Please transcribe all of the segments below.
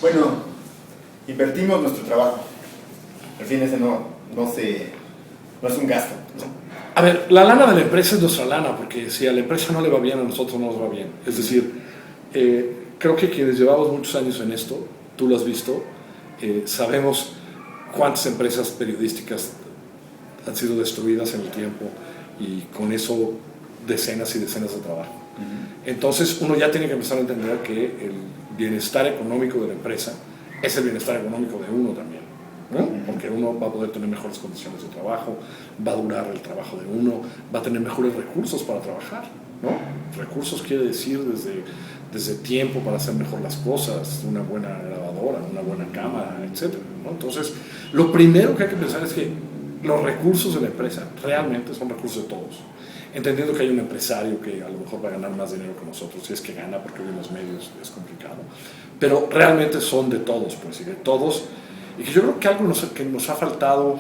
Bueno, invertimos nuestro trabajo. Al fin ese no es un gasto, ¿no? A ver, la lana de la empresa es nuestra lana, porque si a la empresa no le va bien, a nosotros no nos va bien. Es decir, creo que quienes llevamos muchos años en esto, tú lo has visto, sabemos cuántas empresas periodísticas han sido destruidas en el tiempo y con eso decenas y decenas de trabajo. Entonces uno ya tiene que empezar a entender que el bienestar económico de la empresa es el bienestar económico de uno también, ¿no? Porque uno va a poder tener mejores condiciones de trabajo, va a durar el trabajo de uno, va a tener mejores recursos para trabajar, ¿no? Recursos quiere decir desde tiempo para hacer mejor las cosas, una buena grabadora, una buena cámara, etc., ¿no? Entonces, lo primero que hay que pensar es que los recursos de la empresa realmente son recursos de todos. Entendiendo que hay un empresario que a lo mejor va a ganar más dinero que nosotros, si es que gana, porque hoy en los medios es complicado, pero realmente son de todos, pues, y de todos. Y que yo creo que algo que nos ha faltado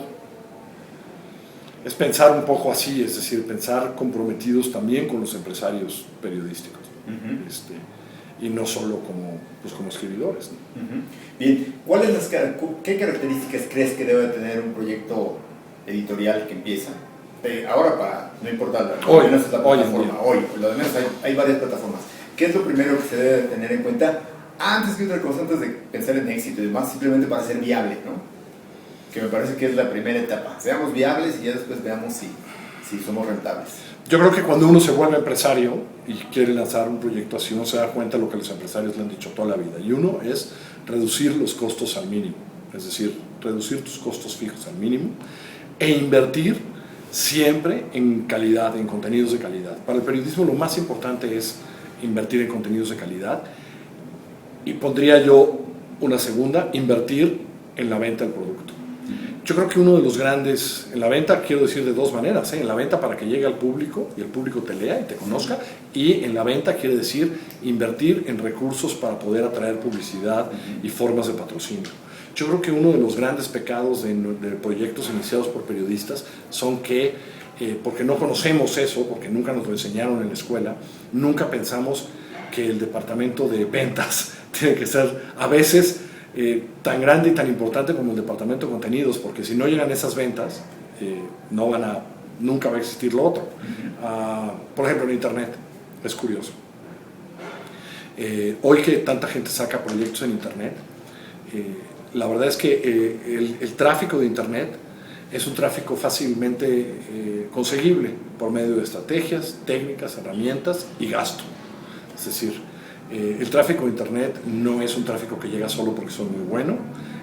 es pensar un poco así, es decir, pensar comprometidos también con los empresarios periodísticos, y no solo como escribidores, ¿no? Bien, ¿qué características crees que debe tener un proyecto editorial que empieza? Ahora, no importa, lo de menos es la plataforma, lo de menos hay varias plataformas. ¿Qué es lo primero que se debe tener en cuenta antes que otra cosa, antes de pensar en éxito y demás, simplemente para ser viable, ¿no? Que me parece que es la primera etapa. Seamos viables y ya después veamos si somos rentables. Yo creo que cuando uno se vuelve empresario y quiere lanzar un proyecto así, uno se da cuenta de lo que los empresarios le han dicho toda la vida. Y uno es reducir los costos al mínimo. Es decir, reducir tus costos fijos al mínimo e invertir siempre en calidad, en contenidos de calidad. Para el periodismo lo más importante es invertir en contenidos de calidad. Y pondría yo una segunda, invertir en la venta del producto. Yo creo que uno de los grandes, en la venta quiero decir de dos maneras, en la venta para que llegue al público y el público te lea y te conozca, y en la venta quiere decir invertir en recursos para poder atraer publicidad y formas de patrocinio. Yo creo que uno de los grandes pecados de proyectos iniciados por periodistas son que, porque no conocemos eso, porque nunca nos lo enseñaron en la escuela, nunca pensamos que el departamento de ventas tiene que ser a veces tan grande y tan importante como el departamento de contenidos, porque si no llegan esas ventas, nunca va a existir lo otro. Por ejemplo, en Internet, es curioso. Hoy que tanta gente saca proyectos en Internet, la verdad es que el tráfico de Internet es un tráfico fácilmente conseguible por medio de estrategias, técnicas, herramientas y gasto. Es decir, el tráfico de Internet no es un tráfico que llega solo porque soy muy bueno.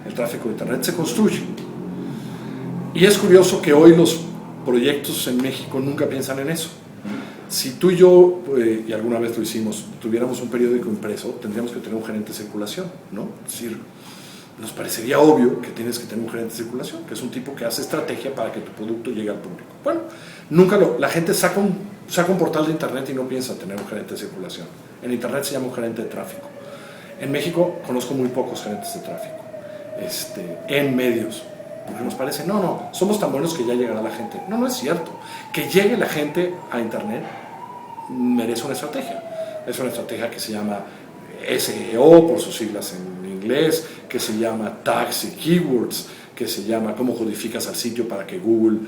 El tráfico de Internet se construye. Y es curioso que hoy los proyectos en México nunca piensan en eso. Si tú y yo, y alguna vez lo hicimos, tuviéramos un periódico impreso, tendríamos que tener un gerente de circulación, ¿no? Es decir, nos parecería obvio que tienes que tener un gerente de circulación, que es un tipo que hace estrategia para que tu producto llegue al público. Bueno, la gente saca un portal de Internet y no piensa tener un gerente de circulación. En Internet se llama un gerente de tráfico. En México conozco muy pocos gerentes de tráfico, en medios, porque nos parece, no, somos tan buenos que ya llegará la gente. No es cierto. Que llegue la gente a Internet merece una estrategia. Es una estrategia que se llama SEO, por sus siglas en inglés, que se llama tags y keywords, que se llama cómo codificas al sitio para que Google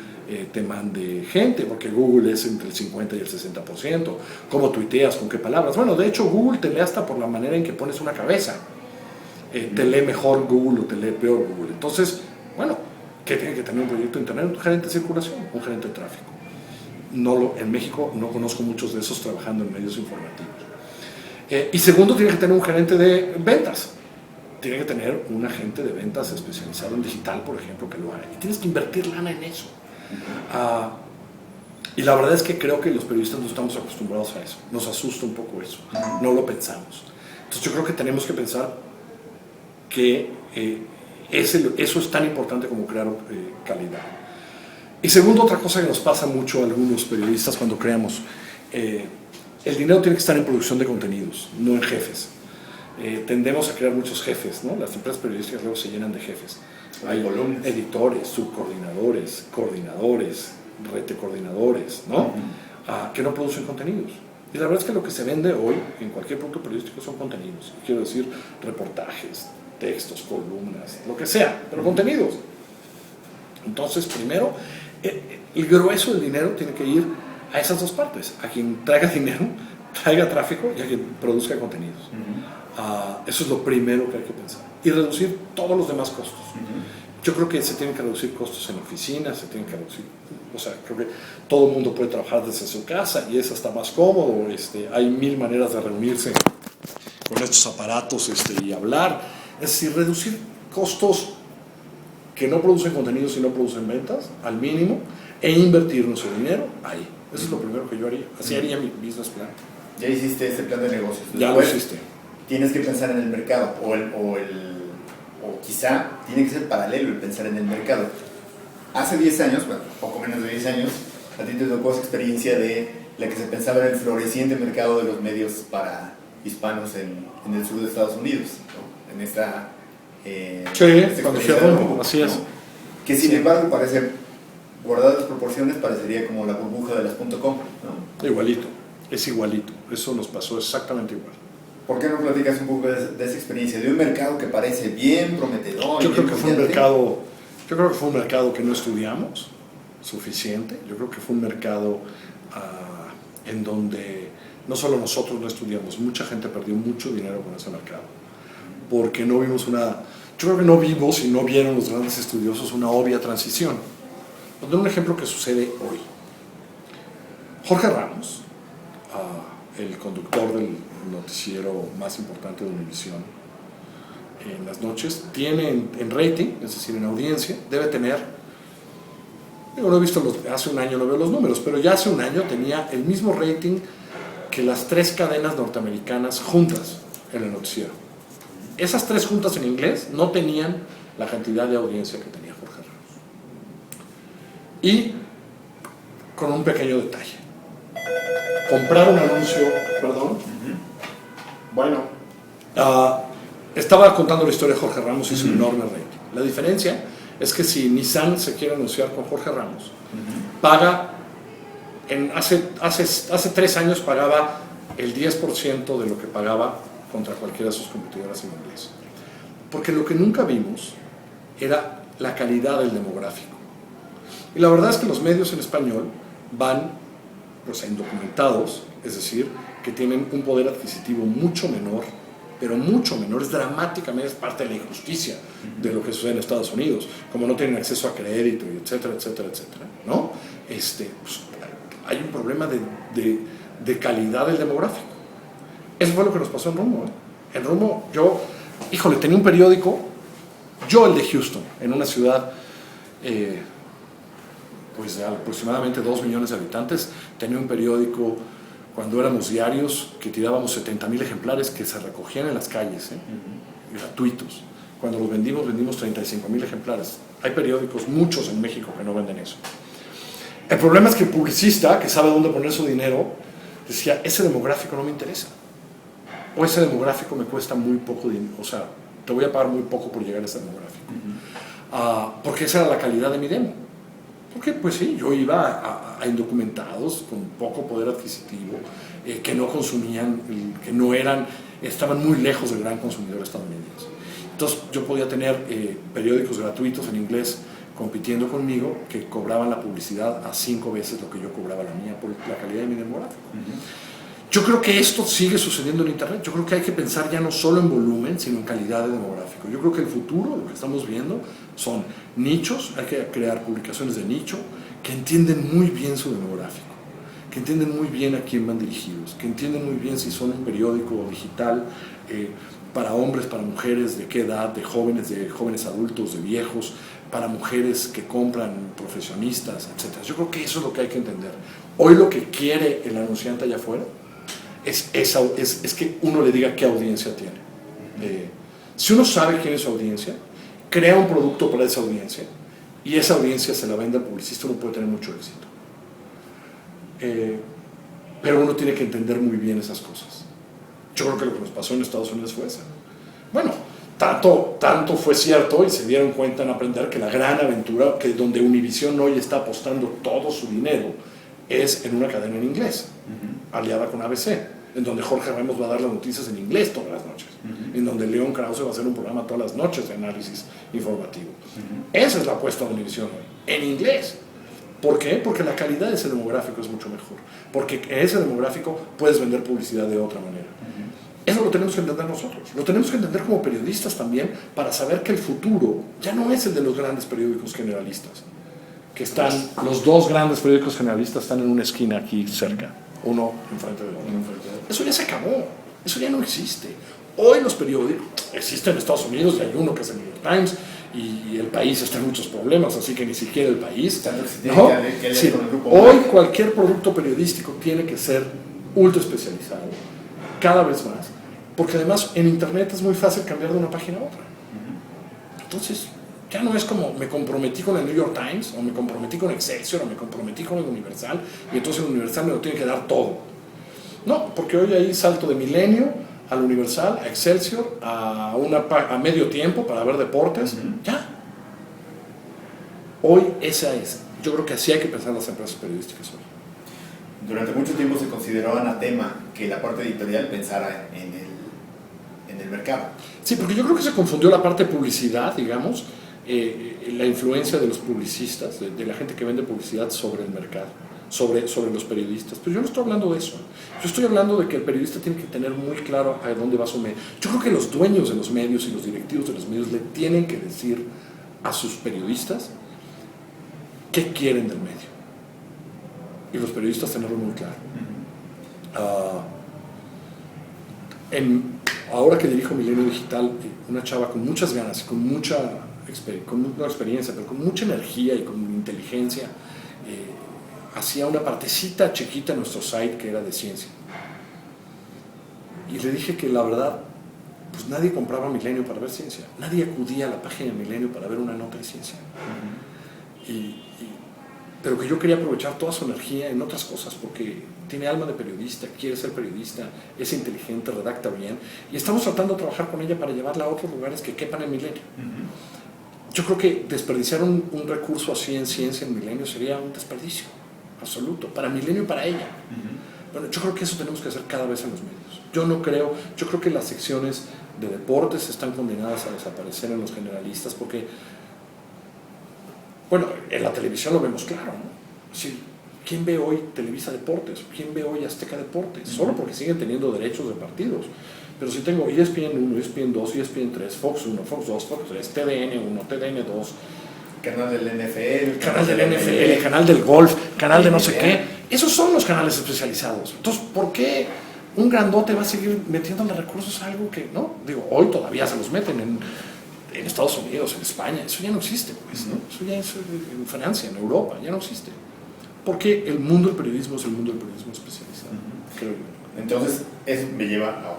te mande gente, porque Google es entre el 50 y el 60%, cómo tuiteas, con qué palabras. Bueno, de hecho Google te lee hasta por la manera en que pones una cabeza. Te lee mejor Google o te lee peor Google. Entonces, bueno, ¿qué tiene que tener un proyecto de Internet? Un gerente de circulación, un gerente de tráfico. En México no conozco muchos de esos trabajando en medios informativos. Y segundo, tiene que tener un gerente de ventas. Tiene que tener un agente de ventas especializado en digital, por ejemplo, que lo haga. Y tienes que invertir lana en eso. Y la verdad es que creo que los periodistas no estamos acostumbrados a eso. Nos asusta un poco eso. No lo pensamos. Entonces yo creo que tenemos que pensar que eso es tan importante como crear calidad. Y segundo, otra cosa que nos pasa mucho a algunos periodistas cuando creamos, el dinero tiene que estar en producción de contenidos, no en jefes. Tendemos a crear muchos jefes, ¿no? Las empresas periodísticas luego se llenan de jefes. Hay editores, subcoordinadores, coordinadores, retecoordinadores, ¿no? Que no producen contenidos. Y la verdad es que lo que se vende hoy en cualquier producto periodístico son contenidos. Quiero decir, reportajes, textos, columnas, lo que sea, pero contenidos. Entonces, primero, el grueso del dinero tiene que ir a esas dos partes, a quien traiga dinero, traiga tráfico y a quien produzca contenidos. Eso es lo primero que hay que pensar. Y reducir todos los demás costos. Yo creo que se tienen que reducir costos en oficinas, se tienen que reducir, o sea, creo que todo el mundo puede trabajar desde su casa y eso está más cómodo. Hay 1000 maneras de reunirse con estos aparatos y hablar. Es decir, reducir costos que no producen contenidos y no producen ventas al mínimo e invertir nuestro dinero ahí. Eso es lo primero que yo haría. Así haría mi business plan. Ya hiciste ese plan de negocios. Ya lo hiciste. Tienes que pensar en el mercado o quizá tiene que ser paralelo el pensar en el mercado. Hace 10 años, bueno, poco menos de 10 años, a ti te tocó esa experiencia de la que se pensaba en el floreciente mercado de los medios para hispanos en el sur de Estados Unidos, ¿no? En esta... cuando fui a Rumbo, así es. Que sin embargo parece, guardadas las proporciones, parecería como la burbuja de las .com, ¿no? Igualito, es igualito. Eso nos pasó exactamente igual. ¿Por qué no platicas un poco de esa experiencia? De un mercado que parece bien prometedor. Yo creo que fue un mercado que no estudiamos suficiente. Yo creo que fue un mercado en donde no solo nosotros no estudiamos, mucha gente perdió mucho dinero con ese mercado. Porque no vimos yo creo que no vimos y no vieron los grandes estudiosos una obvia transición. Os doy un ejemplo que sucede hoy. Jorge Ramos, el conductor del noticiero más importante de Univisión en las noches, tiene en rating, es decir, en audiencia, debe tener, yo no he visto hace un año no veo los números, pero ya hace un año tenía el mismo rating que las 3 cadenas norteamericanas juntas en el noticiero. Esas 3 juntas en inglés no tenían la cantidad de audiencia que tenía Jorge Ramos. Y con un pequeño detalle. Comprar un anuncio, perdón. Bueno, estaba contando la historia de Jorge Ramos y su enorme rating. La diferencia es que si Nissan se quiere anunciar con Jorge Ramos, paga, hace 3 años pagaba el 10% de lo que pagaba contra cualquiera de sus competidoras en inglés. Porque lo que nunca vimos era la calidad del demográfico. Y la verdad es que los medios en español van pues indocumentados, es decir, que tienen un poder adquisitivo mucho menor, pero mucho menor, es dramáticamente, es parte de la injusticia de lo que sucede en Estados Unidos, como no tienen acceso a crédito, y etcétera, etcétera, etcétera, ¿no? Pues, hay un problema de calidad del demográfico. Eso fue lo que nos pasó en Rumbo, ¿eh? En Rumbo, tenía un periódico, el de Houston, en una ciudad pues de aproximadamente 2 millones de habitantes, tenía un periódico cuando éramos diarios que tirábamos 70,000 ejemplares que se recogían en las calles, gratuitos. Cuando los vendimos 35,000 ejemplares. Hay periódicos, muchos en México, que no venden eso. El problema es que el publicista, que sabe dónde poner su dinero, decía, ese demográfico no me interesa. O ese demográfico me cuesta muy poco dinero, o sea, te voy a pagar muy poco por llegar a ese demográfico. Porque esa era la calidad de mi demo. Porque, pues sí, yo iba a indocumentados con poco poder adquisitivo, que no consumían, estaban muy lejos del gran consumidor estadounidense. Entonces, yo podía tener periódicos gratuitos en inglés compitiendo conmigo que cobraban la publicidad a 5 veces lo que yo cobraba la mía por la calidad de mi demográfico. Yo creo que esto sigue sucediendo en Internet. Yo creo que hay que pensar ya no solo en volumen, sino en calidad de demográfico. Yo creo que el futuro, lo que estamos viendo, son nichos. Hay que crear publicaciones de nicho que entienden muy bien su demográfico, que entienden muy bien a quién van dirigidos, que entienden muy bien si son un periódico digital para hombres, para mujeres, de qué edad, de jóvenes adultos, de viejos, para mujeres que compran, profesionistas, etc. Yo creo que eso es lo que hay que entender. Hoy lo que quiere el anunciante allá afuera es que uno le diga qué audiencia tiene. Si uno sabe quién es su audiencia, crea un producto para esa audiencia y esa audiencia se la vende al publicista, uno puede tener mucho éxito. Pero uno tiene que entender muy bien esas cosas. Yo creo que lo que nos pasó en Estados Unidos fue eso. Bueno, tanto fue cierto y se dieron cuenta en aprender que la gran aventura, que donde Univision hoy está apostando todo su dinero, es en una cadena en inglés. aliada con ABC, en donde Jorge Ramos va a dar las noticias en inglés todas las noches, en donde León Krause va a hacer un programa todas las noches de análisis informativo. Esa es la apuesta de Univisión hoy, en inglés. ¿Por qué? Porque la calidad de ese demográfico es mucho mejor, porque en ese demográfico puedes vender publicidad de otra manera. Eso lo tenemos que entender nosotros, lo tenemos que entender como periodistas también, para saber que el futuro ya no es el de los grandes periódicos generalistas, que están, los dos grandes periódicos generalistas están en una esquina aquí cerca, uno enfrente de otro. Eso ya se acabó, eso ya no existe. Hoy los periódicos existen en Estados Unidos y hay uno que es el New York Times, y el país está en muchos problemas, así que ni siquiera el país. ¿No? Sí, hoy cualquier producto periodístico tiene que ser ultra especializado, cada vez más, porque además en internet es muy fácil cambiar de una página a otra. Entonces ya no es como me comprometí con el New York Times, o me comprometí con Excelsior, o me comprometí con el Universal, y entonces el Universal me lo tiene que dar todo. No, porque hoy hay salto de Milenio al Universal, a Excelsior, a medio tiempo para ver deportes, ya. Hoy esa es, yo creo que así hay que pensar las empresas periodísticas hoy. Durante mucho tiempo se consideró anatema que la parte editorial pensara en el mercado. Sí, porque yo creo que se confundió la parte de publicidad, digamos, la influencia de los publicistas, de la gente que vende publicidad sobre el mercado, sobre los periodistas. Pero yo no estoy hablando de eso. Yo estoy hablando de que el periodista tiene que tener muy claro a dónde va su medio. Yo creo que los dueños de los medios y los directivos de los medios le tienen que decir a sus periodistas qué quieren del medio. Y los periodistas tenerlo muy claro. Ahora que dirijo Milenio Digital, una chava con muchas ganas, con mucha experiencia, pero con mucha energía y con inteligencia, hacía una partecita chiquita en nuestro site que era de ciencia. Y le dije que la verdad, pues nadie compraba Milenio para ver ciencia, nadie acudía a la página de Milenio para ver una nota de ciencia. Pero que yo quería aprovechar toda su energía en otras cosas, porque tiene alma de periodista, quiere ser periodista, es inteligente, redacta bien, y estamos tratando de trabajar con ella para llevarla a otros lugares que quepan en Milenio. Yo creo que desperdiciar un recurso así en ciencia en Milenio sería un desperdicio absoluto, para Milenio y para ella. Bueno, yo creo que eso tenemos que hacer cada vez en los medios. Yo creo que las secciones de deportes están condenadas a desaparecer en los generalistas, porque bueno, en la televisión lo vemos claro, ¿no? Es decir, ¿quién ve hoy Televisa Deportes? ¿Quién ve hoy Azteca Deportes? Solo porque siguen teniendo derechos de partidos. Pero si tengo ESPN 1, ESPN 2, ESPN 3, Fox 1, Fox 2, Fox 3, TDN 1, TDN 2, canal del NFL, canal del golf, canal de no sé qué. Esos son los canales especializados. Entonces, ¿por qué un grandote va a seguir metiéndole recursos a algo que, no? Digo, hoy todavía se los meten en Estados Unidos, en España, eso ya no existe, pues, ¿no? Eso ya es en Francia, en Europa, ya no existe. Porque el mundo del periodismo es el mundo del periodismo especializado, creo yo. Entonces, eso me lleva a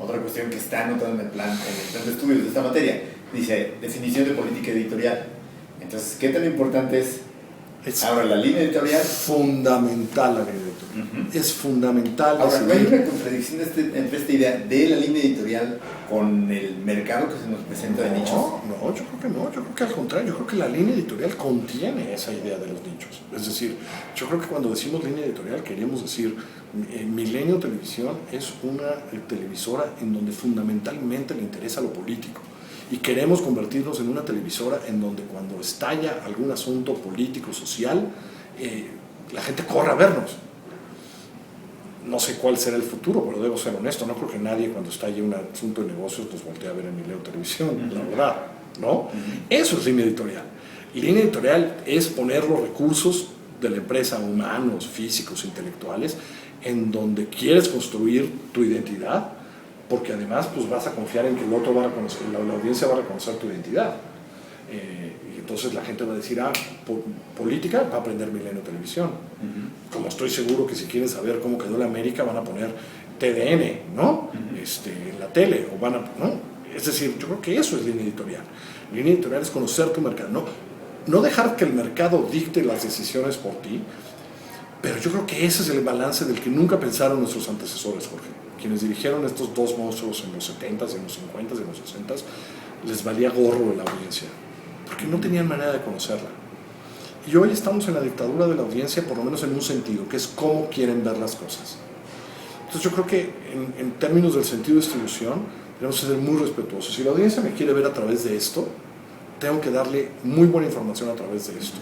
otra cuestión que está anotada en el plan de estudios de esta materia. Dice, definición de política editorial. Entonces, ¿qué tan importante es ahora la línea editorial? Fundamental la línea editorial. Es fundamental. Ahora, ¿no hay una contradicción entre esta idea de la línea editorial con el mercado que se nos presenta de nichos? No, yo creo que no. Yo creo que al contrario, yo creo que la línea editorial contiene esa idea de los nichos. Es decir, yo creo que cuando decimos línea editorial queremos decir Milenio Televisión es una televisora en donde fundamentalmente le interesa lo político. Y queremos convertirnos en una televisora en donde cuando estalla algún asunto político, social, la gente corra a vernos. No sé cuál será el futuro, pero debo ser honesto, no creo que nadie cuando estalle un asunto de negocios nos voltee a ver en Milenio Televisión, la verdad, ¿no? Eso es línea editorial. Y línea editorial es poner los recursos de la empresa, humanos, físicos, intelectuales, en donde quieres construir tu identidad, porque además pues vas a confiar en que el otro va a reconocer, la audiencia va a reconocer tu identidad. Y entonces la gente va a decir, política, va a aprender Milenio Televisión. Como estoy seguro que si quieren saber cómo quedó la América van a poner TDN, ¿no? En la tele, o van a, ¿no? Es decir, yo creo que eso es línea editorial. Línea editorial es conocer tu mercado, no dejar que el mercado dicte las decisiones por ti, pero yo creo que ese es el balance del que nunca pensaron nuestros antecesores, Jorge. Quienes dirigieron estos dos monstruos en los 70s, en los 50s, en los 60s, les valía gorro la audiencia, porque no tenían manera de conocerla. Y hoy estamos en la dictadura de la audiencia, por lo menos en un sentido, que es cómo quieren ver las cosas. Entonces yo creo que en términos del sentido de distribución tenemos que ser muy respetuosos. Si la audiencia me quiere ver a través de esto, tengo que darle muy buena información a través de esto.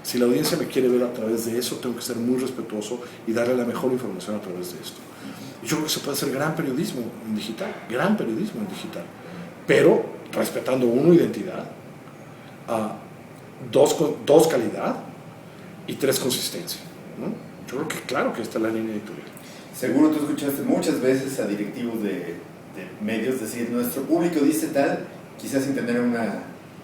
Si la audiencia me quiere ver a través de eso, tengo que ser muy respetuoso y darle la mejor información a través de esto. Y yo creo que se puede hacer gran periodismo en digital, pero respetando uno, identidad, dos, calidad y tres, consistencia, ¿no? Yo creo que claro que esta es la línea editorial. Seguro tú escuchaste muchas veces a directivos de medios decir, nuestro público dice tal, quizás sin tener una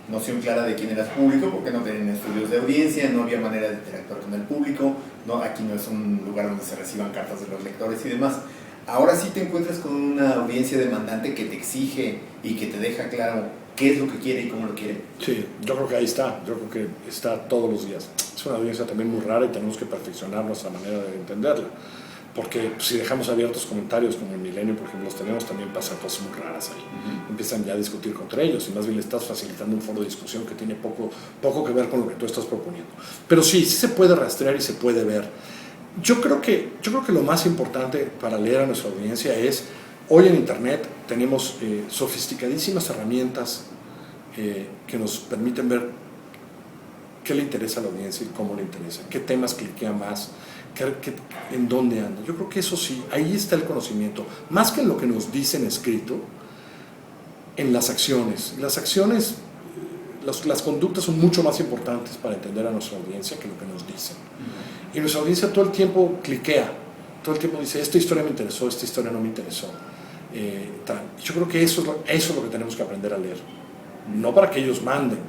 noción clara de quién era el público, porque no tenían estudios de audiencia, no había manera de interactuar con el público, no, aquí no es un lugar donde se reciban cartas de los lectores y demás. Ahora sí te encuentras con una audiencia demandante que te exige y que te deja claro qué es lo que quiere y cómo lo quiere. Sí, yo creo que ahí está, yo creo que está todos los días. Es una audiencia también muy rara y tenemos que perfeccionar nuestra manera de entenderla. Porque si dejamos abiertos comentarios como en Milenio, por ejemplo, los tenemos, también pasan cosas muy raras ahí. Empiezan ya a discutir contra ellos y más bien le estás facilitando un foro de discusión que tiene poco que ver con lo que tú estás proponiendo. Pero sí se puede rastrear y se puede ver. Yo creo que lo más importante para leer a nuestra audiencia es, hoy en Internet tenemos sofisticadísimas herramientas que nos permiten ver qué le interesa a la audiencia y cómo le interesa, qué temas cliquea más, en dónde anda. Yo creo que eso sí, ahí está el conocimiento, más que en lo que nos dicen escrito, en las acciones. Las acciones, las conductas son mucho más importantes para entender a nuestra audiencia que lo que nos dicen. Y nuestra audiencia todo el tiempo cliquea, todo el tiempo dice, esta historia me interesó, esta historia no me interesó. Yo creo que eso es lo que tenemos que aprender a leer. No para que ellos manden,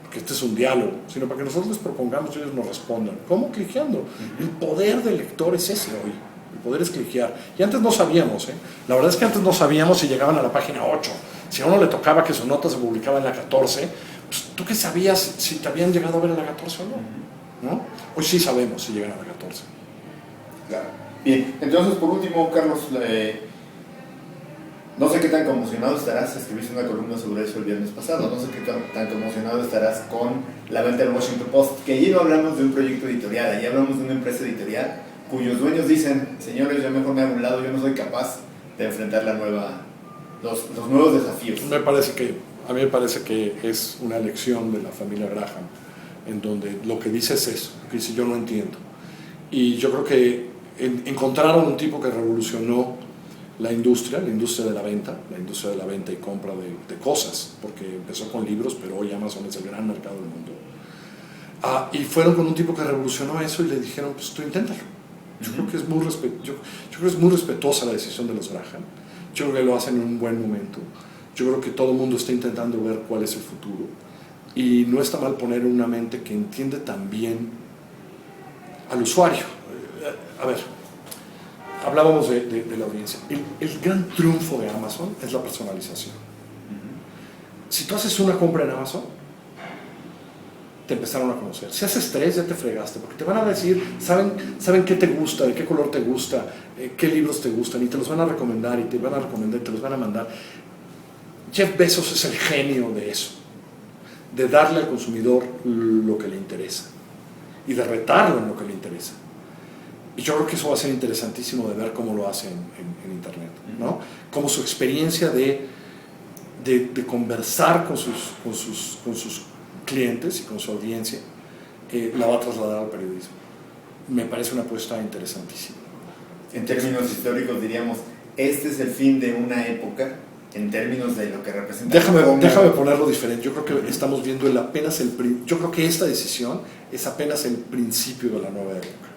porque este es un diálogo, sino para que nosotros les propongamos y ellos nos respondan. ¿Cómo? Cliqueando. El poder del lector es ese hoy. El poder es cliquear. Y antes no sabíamos, La verdad es que antes no sabíamos si llegaban a la página 8. Si a uno le tocaba que su nota se publicaba en la 14, pues ¿tú qué sabías si te habían llegado a ver en la 14 o no? Hoy sí sabemos si llegan a la 14. Claro. Bien, entonces por último, Carlos, no sé qué tan conmocionado estarás, escribiste una columna sobre eso el viernes pasado, no sé qué tan conmocionado estarás con la venta del Washington Post, que allí no hablamos de un proyecto editorial, allí hablamos de una empresa editorial cuyos dueños dicen, señores, yo mejor me hago a un lado, yo no soy capaz de enfrentar los nuevos desafíos. A mí me parece que es una lección de la familia Graham, en donde lo que dice es eso, que dice yo no entiendo. Y yo creo que encontraron un tipo que revolucionó la industria de la venta y compra de cosas, porque empezó con libros, pero hoy Amazon es el gran mercado del mundo. Y fueron con un tipo que revolucionó eso y le dijeron, pues tú inténtalo. Yo creo que es muy respetuosa la decisión de los Graham. Yo creo que lo hacen en un buen momento. Yo creo que todo el mundo está intentando ver cuál es el futuro. Y no está mal poner una mente que entiende también al usuario. A ver, hablábamos de la audiencia. El gran triunfo de Amazon es la personalización. Si tú haces una compra en Amazon, te empezaron a conocer. Si haces 3, ya te fregaste, porque te van a decir, saben qué te gusta, de qué color te gusta, qué libros te gustan, y te los van a recomendar, y te los van a mandar. Jeff Bezos es el genio de eso, de darle al consumidor lo que le interesa y de retarlo en lo que le interesa. Y yo creo que eso va a ser interesantísimo de ver cómo lo hace en Internet, ¿no? Como su experiencia de conversar con sus clientes y con su audiencia la va a trasladar al periodismo. Me parece una apuesta interesantísima. En términos históricos diríamos, este es el fin de una época, en términos de lo que representa. Déjame ponerlo diferente. Yo creo que estamos viendo yo creo que esta decisión es apenas el principio de la nueva época.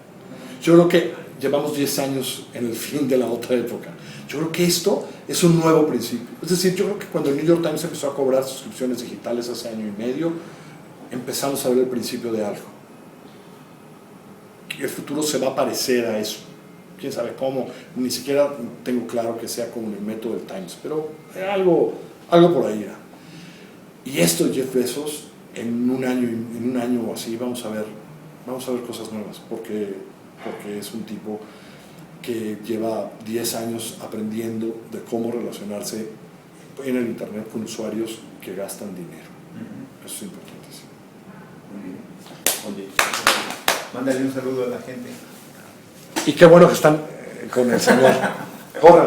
Yo creo que llevamos 10 años en el fin de la otra época. Yo creo que esto es un nuevo principio. Es decir, yo creo que cuando el New York Times empezó a cobrar suscripciones digitales hace año y medio, empezamos a ver el principio de algo. El futuro se va a parecer a eso. Quién sabe cómo, ni siquiera tengo claro que sea como el método del Times, pero algo por ahí. Y esto, Jeff Bezos, en un año o así, vamos a ver cosas nuevas, porque es un tipo que lleva 10 años aprendiendo de cómo relacionarse en el Internet con usuarios que gastan dinero. Eso es importantísimo. Muy bien. Oye, mándale un saludo a la gente. Y qué bueno que están con el señor. Mejora.